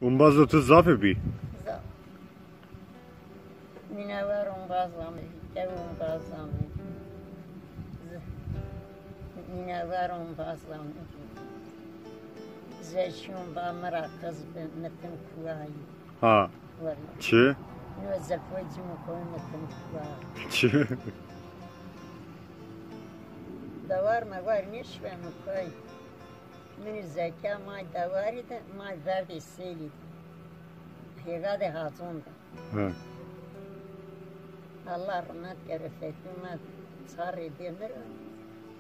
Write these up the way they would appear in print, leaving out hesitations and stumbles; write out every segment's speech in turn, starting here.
اون باز تو زافه بی زاف منور اون بازامه جو اون بازامه منور اون بازامه زشون با مراکز به متن کوایی ها والله چه؟ نو زفوجی مکوی متن کوایی چه؟ دوار مگوار میشوه مکوی من زکا مای دواری ده مای وردی سیلی ده پیگا ده هاتون ده ها Allah rahmet kere Fethi'me sarı demir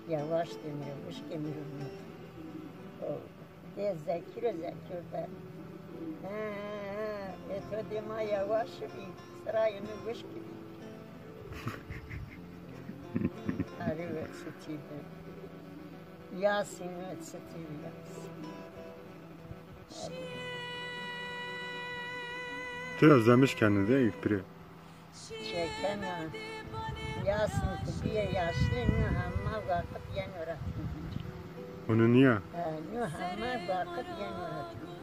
yavaş demir, kuş demir o de zekir de eto dema yavaş bir sırayını kuş gibi Ali ve Sıtî'de Yasin ve Sıtî Yasin Te özlemiş kendini değil biri. çekene Yasin kubiye yaşlı ama vakit yeni öğretmen. Onu niye? Ama vakit yeni öğretmen.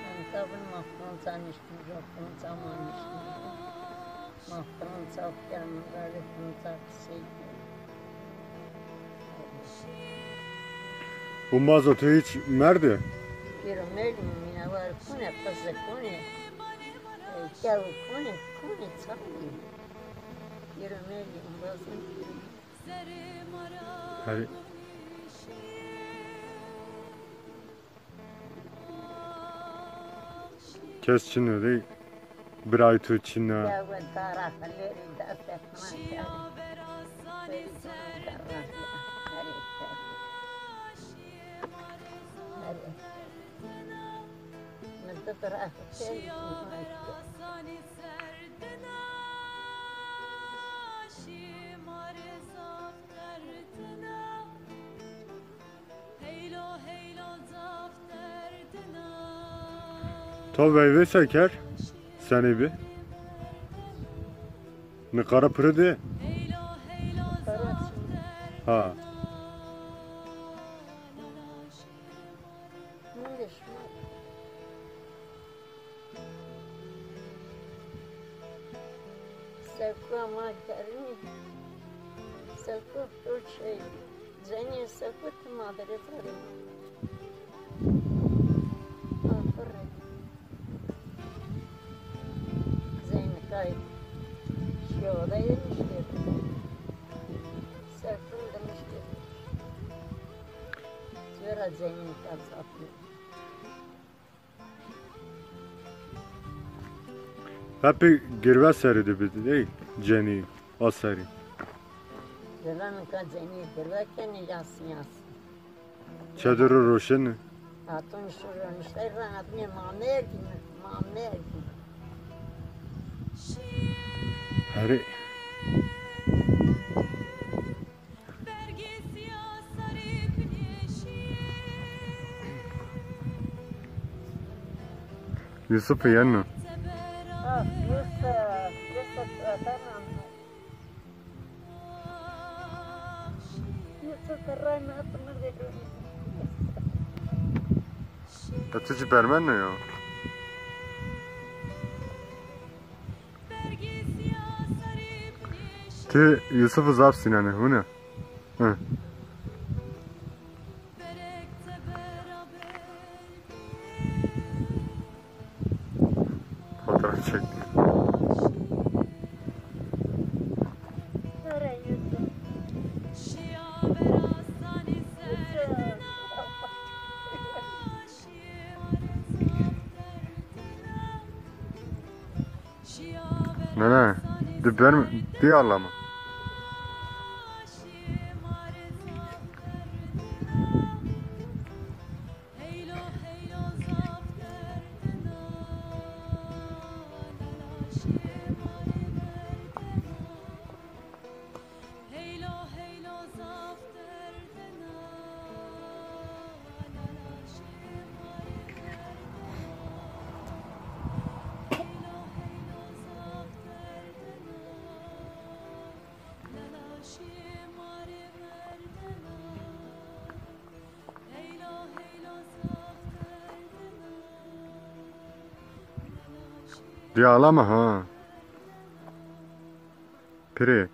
Ben kabul mahkum tanıştım, yoktum zamanıştım. Mahkum çok yanım, galiba çok sevdim. اون باز تو hiç مرده؟ Bir ömrüm yine var, kune kızı kune. Yavu kune çok iyi. Bir ömrüm bazı. Hani kes Çin'e değil. Bir ay tu Çin'e. Yavu tarafları da tekman. To veyve seker. Seni bir. Ne kara pırı de. Ha. Sevku ama kerini sevku bir şey zeni sevku madre tarım aferin zeni kay şurada yemiştir sevku demiştir sonra zeni kapsatıyor. Hep girve seridi bir değil. Ceni. O seri. Zerranın kazeni derken yansın. Çadırı roşeni. Hatun şurun işte rahatne mamer gibi. Hari. Yusuf yanına. Yusuf tamam. Yusuf karayna atını veriyor. Atıcı bermen ne ya? Te Yusuf'u zapsın yani, bu ne? Hı. Fotoğraf çek. Ne? Bir anlamı. Diye ağlama ha. Piri.